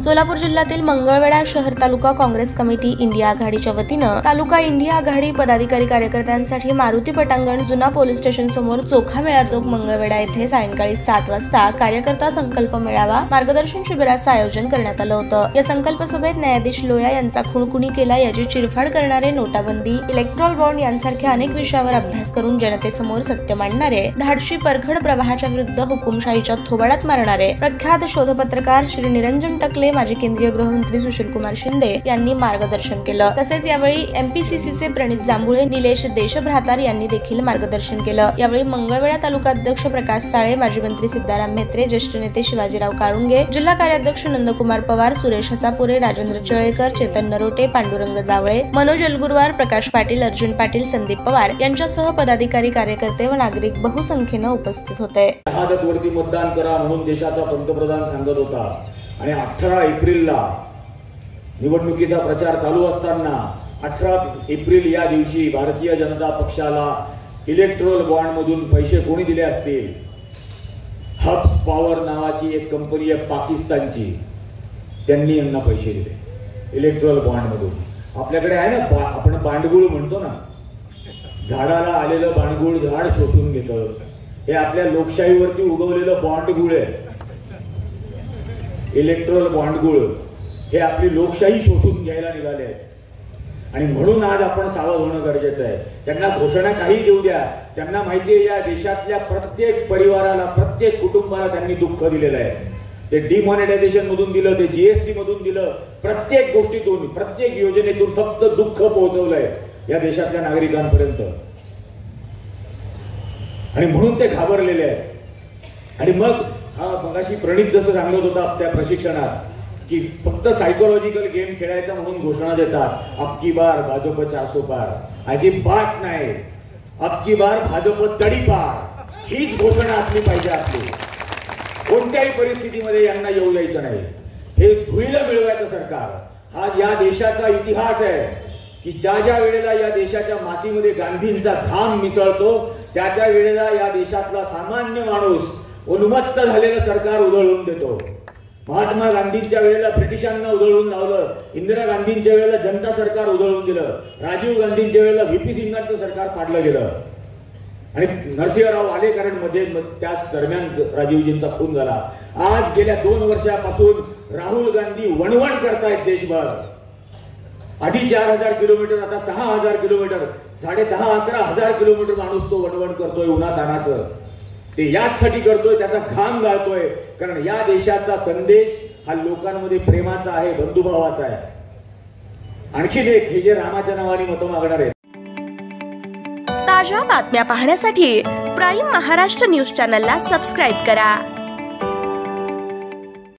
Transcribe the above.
सोलापूर जिल्ह्यातील मंगळवेढा शहर तालुका Congress committee India आघाडीच्या वतीनं तालुका इंडिया आघाडी पदाधिकारी कार्यकर्त्यांसाठी मारुती पटांगण जुना पोलीस स्टेशन समोर चोखा मेळा चौक मंगळवेढा येथे सायंकाळी 7 वाजता कार्यकर्ता संकल्प मेळावा मार्गदर्शन शिबिराचं आयोजन करण्यात आलं होतं। या संकल्प सभेत न्यायाधीश लोया यांचा खून केला याची चिरफाड करणारे, नोटाबंदी, इलेक्ट्रॉल बॉन्ड यांसारख्या अनेक विषयावर अभ्यास करून जनतेसमोर सत्य मांडणारे, धाडशी परखड प्रवाहाच्या विरुद्ध हुकुमशाहीच्या थोबाडात मारणारे प्रख्यात शोधपत्रकार श्री निरंजन टकले, माजी केंद्रीय गृहमंत्री सुशीलकुमार शिंदे यांनी मार्गदर्शन केलं। तसेच यावेळी एमपीसीसीचे प्रणित जांभुळे, निलेश देशभ्रातार यांनी देखील मार्गदर्शन केलं। यावेळी मंगळवेढा तालुका अध्यक्ष प्रकाश साळे, माजी मंत्री सिद्धाराम म्हेत्रे, ज्येष्ठ नेते शिवाजीराव काळुंगे, जिल्हा कार्याध्यक्ष नंदकुमार पवार, सुरेश हसापुरे, राजेंद्र चळेकर, चेतन नरोटे, पांडुरंग जावळे, मनोज अलगुरवार, प्रकाश पाटील, अर्जुन पाटील, संदीप पवार यांच्यासह पदाधिकारी, कार्यकर्ते व नागरिक बहुसंख्येने उपस्थित होते। शहादतवरती मतदान करा म्हणून देशाचा पंतप्रधान सांगत होता आणि 18 एप्रिलला निवडणुकीचा प्रचार चालू असताना 18 एप्रिल या दिवशी भारतीय जनता पक्षाला इलेक्ट्रोल बॉन्ड मधून पैसे कोणी दिले असतील? हब्स पॉवर नावाची एक कंपनी आहे पाकिस्तानची, त्यांनी यांना पैसे दिले इलेक्ट्रोल बॉन्ड मधून। आपल्याकडे आहे ना, आपण बांडगुळ म्हणतो ना, झाडाला आलेलं बांडगुळ झाड शोषून घेतं, हे आपल्या लोकशाहीवरती उगवलेलं बॉन्डगुळ आहे। इलेक्ट्रोल बॉन्डगुळ हे आपली लोकशाही शोषून घ्यायला निघाले आहेत आणि म्हणून आज आपण सावध होणं गरजेचं आहे। त्यांना घोषणा काही देऊ द्या, त्यांना माहिती आहे या देशातल्या प्रत्येक परिवाराला, प्रत्येक कुटुंबाला त्यांनी दुःख दिलेलं आहे। ते डिमॉनिटायझेशन मधून दिलं, ते जीएसटी मधून दिलं, प्रत्येक गोष्टीतून, प्रत्येक योजनेतून फक्त दुःख पोहोचवलंय या देशातल्या नागरिकांपर्यंत आणि म्हणून ते घाबरलेले आहेत। आणि मग मगाशी प्रणित जसं सांगत होता त्या प्रशिक्षणात की फक्त सायकोलॉजिकल गेम खेळायचा म्हणून घोषणा देतात, अबकी बार भाजप 400 पार। अजिबात नाही, अबकी बार भाजप तडीपार हीच घोषणा असली पाहिजे आपली। कोणत्याही परिस्थितीमध्ये यांना येऊ द्यायचं नाही। हे धुळीला मिळवायचं सरकार। हा या देशाचा इतिहास आहे की ज्या ज्या वेळेला या देशाच्या मातीमध्ये गांधींचा घाम मिसळतो त्या त्या वेळेला या देशातला सामान्य माणूस उन्मत्त झालेलं सरकार उधळून देतो। महात्मा गांधींच्या वेळेला ब्रिटिशांना उधळून लावलं, इंदिरा गांधींच्या वेळेला जनता सरकार उधळून दिलं, राजीव गांधींच्या वेळेला व्हीपी सिंगांचं सरकार पाडलं गेलं आणि नरसिंहराव आलेकरण मध्ये त्याच दरम्यान राजीवजींचा खून झाला। आज गेल्या 2 वर्षापासून राहुल गांधी वणवण करतायत देशभर। आधी 4000 किलोमीटर, आता 6000 किलोमीटर, 10,500-11,000 किलोमीटर माणूस तो वणवण करतोय उन्हातानाचं। ते याचसाठी करतोय, त्याचा घाम गाळतोय, कारण या देशाचा संदेश हा लोकांमध्ये प्रेमाचा आहे, बंधुभावाचा आहे। आणखीन एक, हे जे रामाच्या नावाने मतं मागणार आहेत। ताज्या बातम्या पाहण्यासाठी प्राईम महाराष्ट्र न्यूज चॅनलला सबस्क्राईब करा।